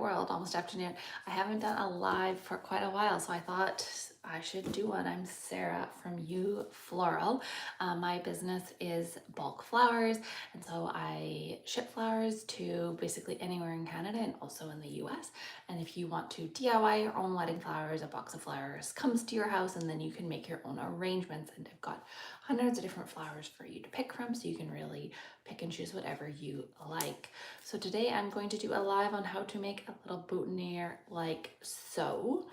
world, almost afternoon. I haven't done a live for quite a while, so I thought I should do one. I'm Sarah from You Floral. My business is bulk flowers, and so I ship flowers to basically anywhere in Canada and also in the US. And if you want to DIY your own wedding flowers, a box of flowers comes to your house, and then you can make your own arrangements. And I've got hundreds of different flowers for you to pick from, so you can really pick and choose whatever you like. So today I'm going to do a live on how to make a little boutonnière like so.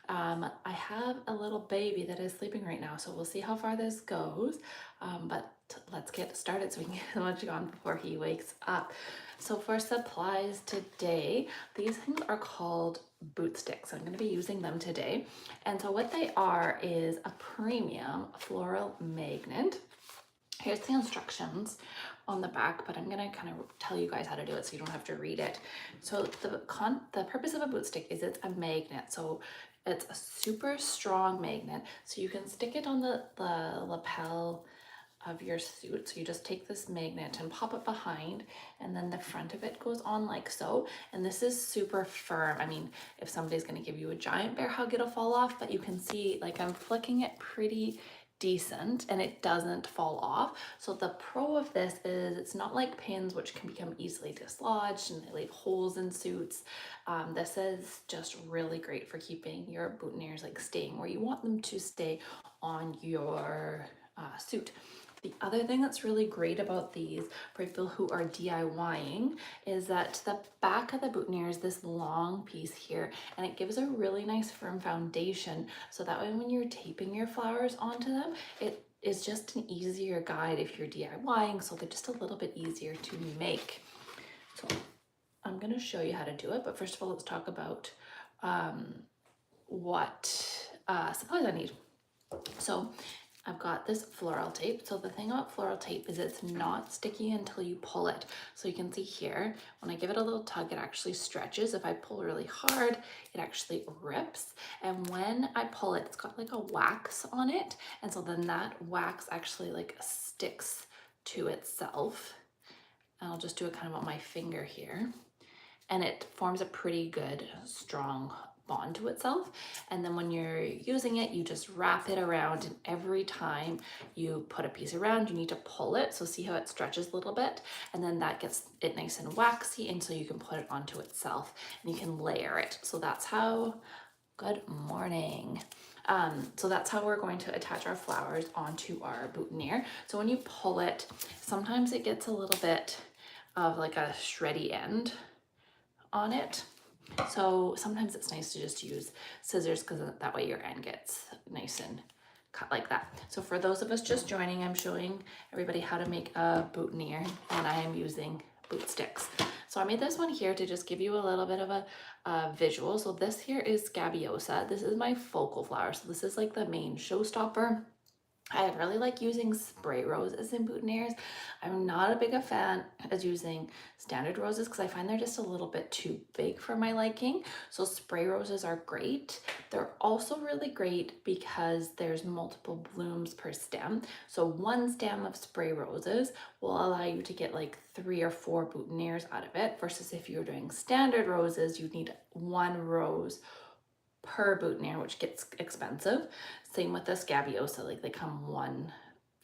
I have a little baby that is sleeping right now, so we'll see how far this goes. But let's get started so we can get much gone before he wakes up. So for supplies today, these things are called boot sticks. I'm going to be using them today. And so what they are is a premium floral magnet. Here's the instructions on the back, but I'm gonna kind of tell you guys how to do it so you don't have to read it. So the purpose of a boot stick is it's a magnet. So it's a super strong magnet. So you can stick it on the lapel of your suit. So you just take this magnet and pop it behind, and then the front of it goes on like so. And this is super firm. I mean, if somebody's gonna give you a giant bear hug, it'll fall off, but you can see like I'm flicking it pretty decent and it doesn't fall off. So the pro of this is it's not like pins, which can become easily dislodged and they leave holes in suits. This is just really great for keeping your boutonnieres like staying where you want them to stay on your suit. The other thing that's really great about these for people who are DIYing is that the back of the boutonniere is this long piece here, and it gives a really nice firm foundation, so that way when you're taping your flowers onto them, it is just an easier guide if you're DIYing, so they're just a little bit easier to make. So I'm going to show you how to do it, but first of all, let's talk about what supplies I need. So I've got this floral tape. So the thing about floral tape is it's not sticky until you pull it. So you can see here, when I give it a little tug, it actually stretches. If I pull really hard, it actually rips. And when I pull it, it's got like a wax on it. And so then that wax actually like sticks to itself. And I'll just do it kind of on my finger here. And it forms a pretty good, strong bond to itself. And then when you're using it, you just wrap it around, and every time you put a piece around, you need to pull it. So see how it stretches a little bit, and then that gets it nice and waxy, and so you can put it onto itself and you can layer it. So that's how, good morning. So that's how we're going to attach our flowers onto our boutonniere. So when you pull it, sometimes it gets a little bit of like a shreddy end on it. So sometimes it's nice to just use scissors, because that way your end gets nice and cut like that. So for those of us just joining, I'm showing everybody how to make a boutonniere, and I am using boot sticks. So I made this one here to just give you a little bit of a visual. So this here is Scabiosa. This is my focal flower. So this is like the main showstopper. I really like using spray roses in boutonnieres. I'm not a big a fan of using standard roses because I find they're just a little bit too big for my liking. So spray roses are great. They're also really great because there's multiple blooms per stem. So one stem of spray roses will allow you to get like 3 or 4 boutonnieres out of it, versus if you're doing standard roses, you need 1 rose per boutonniere, which gets expensive. Same with the Scabiosa, like they come 1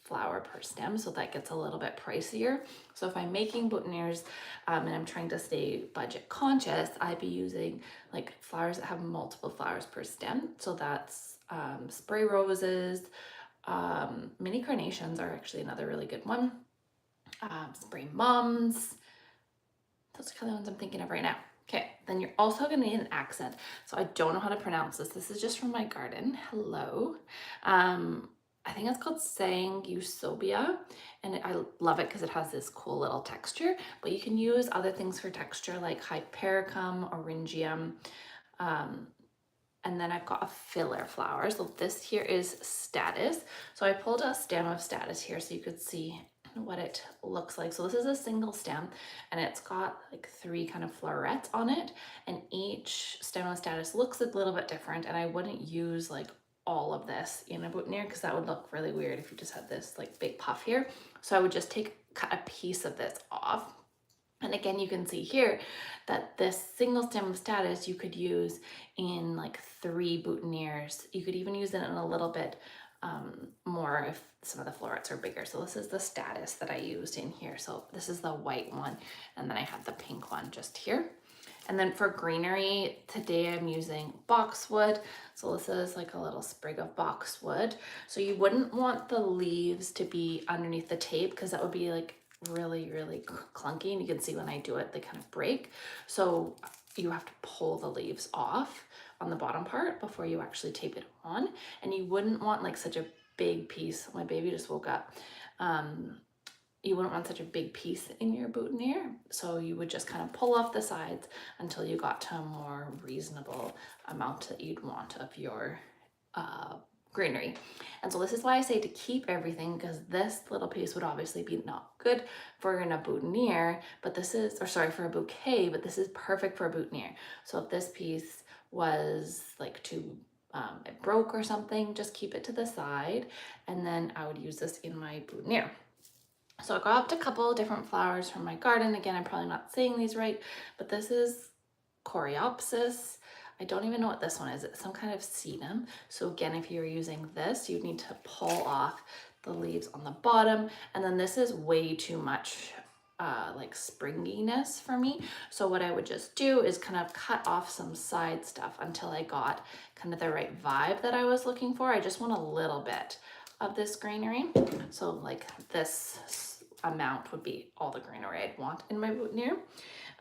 flower per stem, so that gets a little bit pricier. So if I'm making boutonnieres and I'm trying to stay budget conscious, I'd be using like flowers that have multiple flowers per stem. So that's spray roses, mini carnations are actually another really good one. Spray mums, those are kind of the ones I'm thinking of right now. Okay, then you're also gonna need an accent. So I don't know how to pronounce this. This is just from my garden. Hello. I think it's called Sanguisobia, and I love it because it has this cool little texture, but you can use other things for texture like Hypericum, Orangium, and then I've got a filler flower. So this here is Status. So I pulled a stem of Status here so you could see what it looks like. So this is a single stem, and it's got like 3 kind of florets on it, and each stem of Status looks a little bit different, and I wouldn't use like all of this in a boutonniere because that would look really weird if you just had this like big puff here. So I would just cut a piece of this off, And again, you can see here that this single stem status you could use in like 3 boutonnieres. You could even use it in a little bit more if some of the florets are bigger. So this is the status that I used in here. So this is the white one, and then I have the pink one just here. And then for greenery, today I'm using boxwood. So this is like a little sprig of boxwood. So you wouldn't want the leaves to be underneath the tape because that would be like really, really clunky. And you can see when I do it, they kind of break. So you have to pull the leaves off on the bottom part before you actually tape it on. And you wouldn't want like such a big piece. My baby just woke up. You wouldn't want such a big piece in your boutonniere. So you would just kind of pull off the sides until you got to a more reasonable amount that you'd want of your greenery. And so this is why I say to keep everything, because this little piece would obviously be not good for in a boutonniere, but this is, or sorry, for a bouquet, but this is perfect for a boutonniere. So if this piece was like too, it broke or something, just keep it to the side. And then I would use this in my boutonniere. So I grabbed a couple of different flowers from my garden. Again, I'm probably not saying these right, but this is Coreopsis. I don't even know what this one is. It's some kind of sedum. So again, if you're using this, you need to pull off the leaves on the bottom. And then this is way too much like springiness for me. So what I would just do is kind of cut off some side stuff until I got kind of the right vibe that I was looking for. I just want a little bit of this greenery. So like this amount would be all the greenery I'd want in my boutonniere.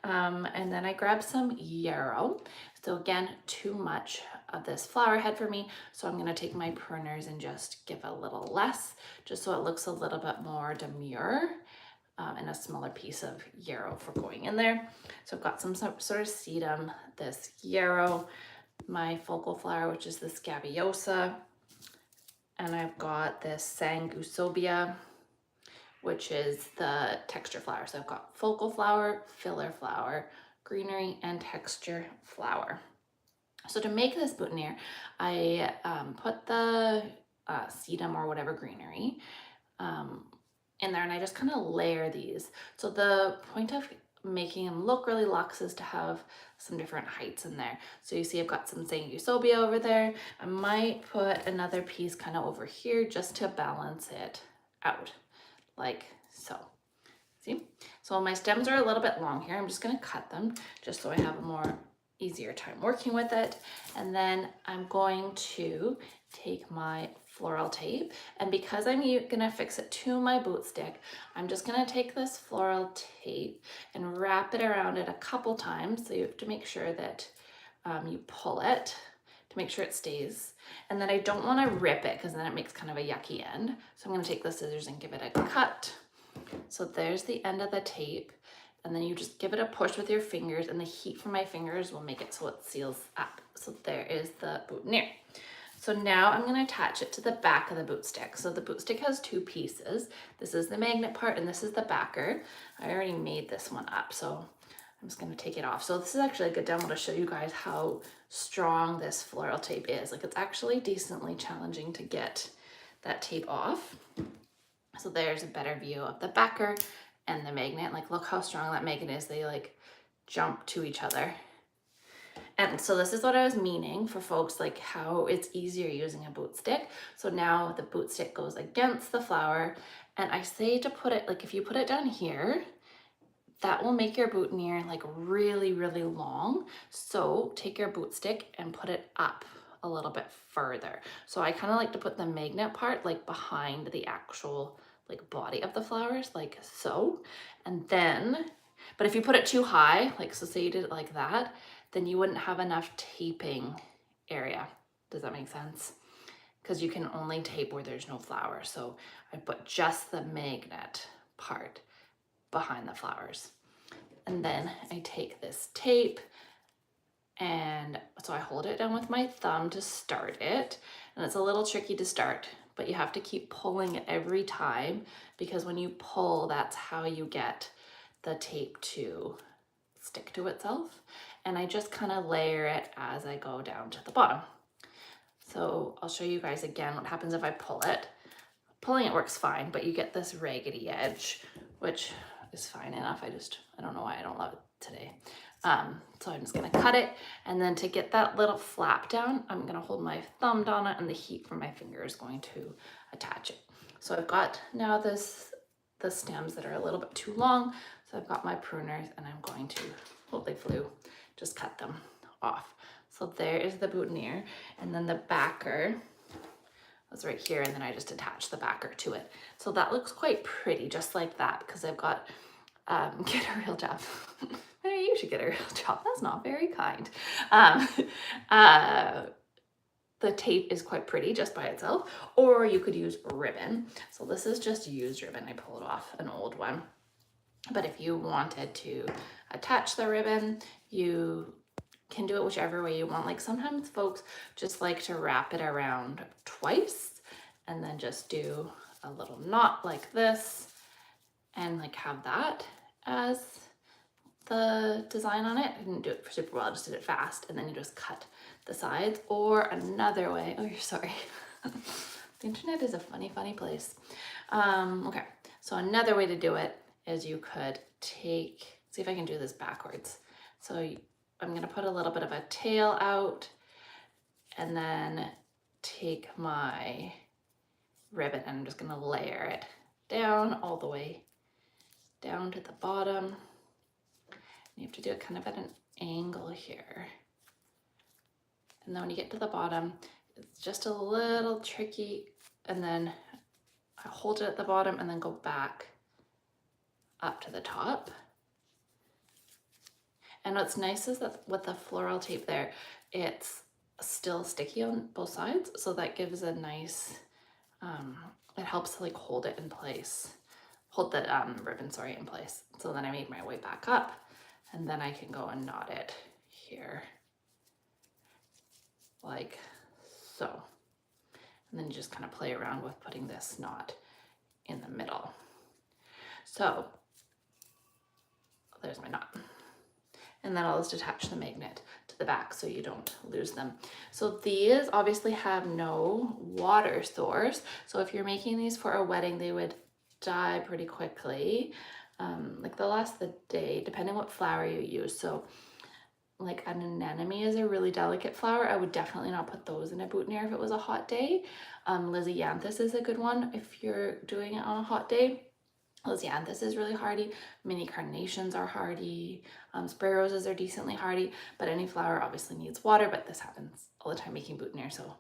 And then I grabbed some yarrow. So again, too much of this flower head for me. So I'm gonna take my pruners and just give a little less, just so it looks a little bit more demure, and a smaller piece of yarrow for going in there. So I've got some sort of sedum, this yarrow, my focal flower, which is the scabiosa, and I've got this sangusobia, which is the texture flower. So I've got focal flower, filler flower, greenery, and texture flower. So to make this boutonniere, I put the sedum or whatever greenery in there, and I just kind of layer these. So the point of making them look really luxe is to have some different heights in there. So you see I've got some sangusobia over there. I might put another piece kind of over here just to balance it out, like so. See? So my stems are a little bit long here. I'm just going to cut them just so I have a more easier time working with it. And then I'm going to take my floral tape, and because I'm gonna fix it to my boot stick, I'm just gonna take this floral tape and wrap it around it a couple times. So you have to make sure that you pull it to make sure it stays. And then I don't want to rip it because then it makes kind of a yucky end. So I'm going to take the scissors and give it a cut. So there's the end of the tape. And then you just give it a push with your fingers, and the heat from my fingers will make it so it seals up. So there is the boutonniere. So now I'm going to attach it to the back of the boot stick. So the boot stick has two pieces. This is the magnet part and this is the backer. I already made this one up, so I'm just going to take it off. So this is actually a good demo to show you guys how strong this floral tape is. Like, it's actually decently challenging to get that tape off. So there's a better view of the backer and the magnet. Like, look how strong that magnet is. They like jump to each other. And so this is what I was meaning for folks, like how it's easier using a boot stick. So now the boot stick goes against the flower, and I say to put it, like if you put it down here, that will make your boutonniere like really, really long. So take your boot stick and put it up a little bit further. So I kind of like to put the magnet part like behind the actual like body of the flowers, like so. And then, but if you put it too high, like so say you did it like that, then you wouldn't have enough taping area. Does that make sense? Because you can only tape where there's no flower. So I put just the magnet part behind the flowers. And then I take this tape, and so I hold it down with my thumb to start it. And it's a little tricky to start, but you have to keep pulling it every time, because when you pull, that's how you get the tape to stick to itself. And I just kind of layer it as I go down to the bottom. So I'll show you guys again what happens if I pull it. Pulling it works fine, but you get this raggedy edge, which is fine enough. I don't know why I don't love it today. So I'm just gonna cut it, and then to get that little flap down, I'm gonna hold my thumb down it, and the heat from my finger is going to attach it. So I've got now the stems that are a little bit too long, so I've got my pruners, and I'm going to, well, they flew, just cut them off. So there is the boutonnière, and then the backer was right here, and then I just attached the backer to it. So that looks quite pretty, just like that, because I've got, get a real job. Maybe you should get a real job. That's not very kind. The tape is quite pretty just by itself, or you could use ribbon. So this is just used ribbon. I pulled off an old one. But if you wanted to attach the ribbon, you can do it whichever way you want. Like sometimes folks just like to wrap it around twice and then just do a little knot like this and like have that as the design on it. I didn't do it super well, I just did it fast, and then you just cut the sides. Or another way, oh, you're sorry. The internet is a funny place. Okay, so another way to do it is you could see if I can do this backwards. So I'm gonna put a little bit of a tail out and then take my ribbon and I'm just gonna layer it down all the way down to the bottom. You have to do it kind of at an angle here. And then when you get to the bottom, it's just a little tricky, and then I hold it at the bottom and then go back up to the top. And what's nice is that with the floral tape there, it's still sticky on both sides, so that gives a nice, it helps to like hold it in place, hold the ribbon, sorry, in place. So then I made my way back up, and then I can go and knot it here, like so. And then you just kind of play around with putting this knot in the middle. So there's my knot. And then I'll just attach the magnet to the back so you don't lose them. So these obviously have no water source. So if you're making these for a wedding, they would die pretty quickly. Like they'll last the day, depending what flower you use. So like an anemone is a really delicate flower. I would definitely not put those in a boutonnière if it was a hot day. Lysianthus is a good one if you're doing it on a hot day. Lysianthus is really hardy. Mini carnations are hardy. Spray roses are decently hardy, but any flower obviously needs water, but this happens all the time making boutonnière, so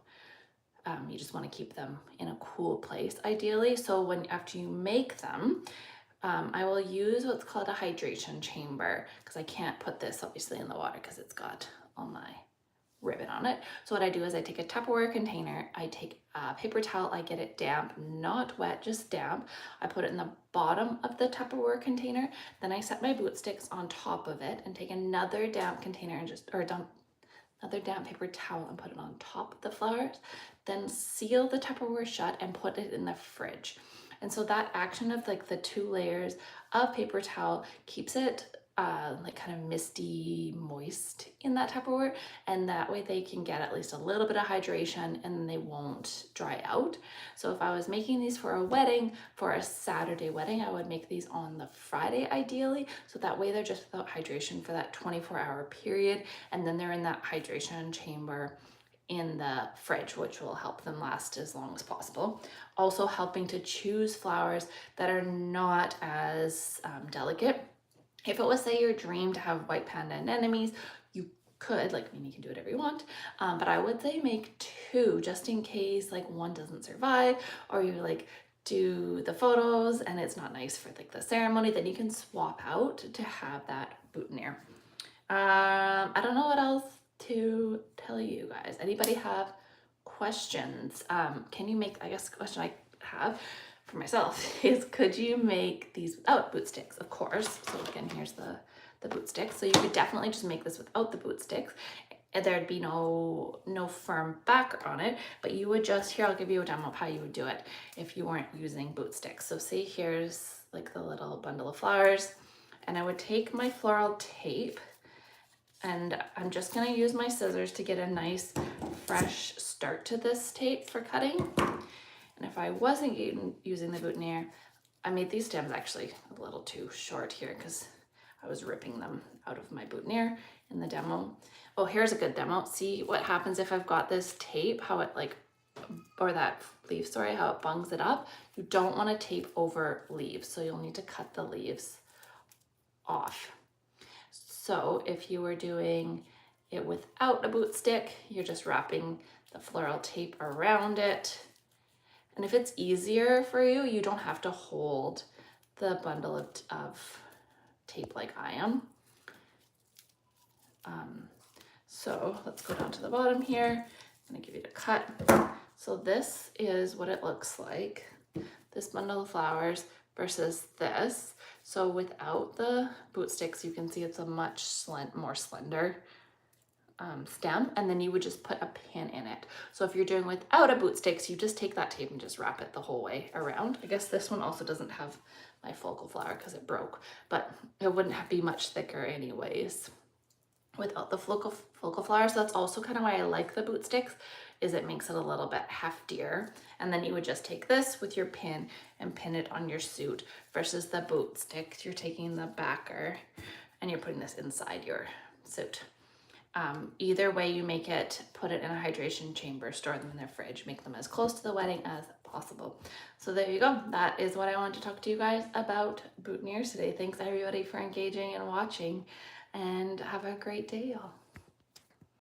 you just want to keep them in a cool place ideally. So after you make them, I will use what's called a hydration chamber, because I can't put this obviously in the water because it's got all my ribbon on it. So what I do is I take a Tupperware container, I take a paper towel, I get it damp, not wet, just damp. I put it in the bottom of the Tupperware container. Then I set my boot sticks on top of it and take another damp container and another damp paper towel and put it on top of the flowers. Then seal the Tupperware shut and put it in the fridge. And so that action of like the 2 layers of paper towel keeps it like kind of misty, moist in that Tupperware, and that way they can get at least a little bit of hydration and they won't dry out. So if I was making these for a wedding, for a Saturday wedding, I would make these on the Friday ideally, so that way they're just without hydration for that 24-hour period, and then they're in that hydration chamber in the fridge, which will help them last as long as possible. Also helping to choose flowers that are not as delicate. If it was, say, your dream to have white panda anemones, you could, like, I mean, you can do whatever you want, but I would say make 2 just in case like one doesn't survive, or you like do the photos and it's not nice for like the ceremony, then you can swap out to have that boutonnière. I don't know what else to tell you guys. Anybody have questions? Can you make, I guess the question I have for myself is, could you make these without boot sticks? Of course. So again, here's the boot sticks. So you could definitely just make this without the boot sticks. There'd be no firm backer on it, but you would just, here, I'll give you a demo of how you would do it if you weren't using boot sticks. So see, here's like the little bundle of flowers, and I would take my floral tape, and I'm just gonna use my scissors to get a nice fresh start to this tape for cutting. And if I wasn't using the boutonnière, I made these stems actually a little too short here because I was ripping them out of my boutonnière in the demo. Oh, here's a good demo. See what happens if I've got this tape, how it like, or that leaf, sorry, how it bungs it up. You don't want to tape over leaves, so you'll need to cut the leaves off. So if you were doing it without a boot stick, you're just wrapping the floral tape around it. And if it's easier for you, you don't have to hold the bundle of tape like I am. So let's go down to the bottom here. I'm gonna give you the cut. So this is what it looks like, this bundle of flowers versus this. So without the boot sticks, you can see it's a much more slender stem, and then you would just put a pin in it. So if you're doing without a boot sticks, you just take that tape and just wrap it the whole way around. I guess this one also doesn't have my focal flower because it broke, but it wouldn't be much thicker anyways without the focal flower. So that's also kind of why I like the boot sticks, is it makes it a little bit heftier. And then you would just take this with your pin and pin it on your suit, versus the boot sticks, you're taking the backer and you're putting this inside your suit. Either way you make it, put it in a hydration chamber, store them in their fridge, make them as close to the wedding as possible. So there you go. That is what I wanted to talk to you guys about boutonnieres today. Thanks everybody for engaging and watching, and have a great day, y'all.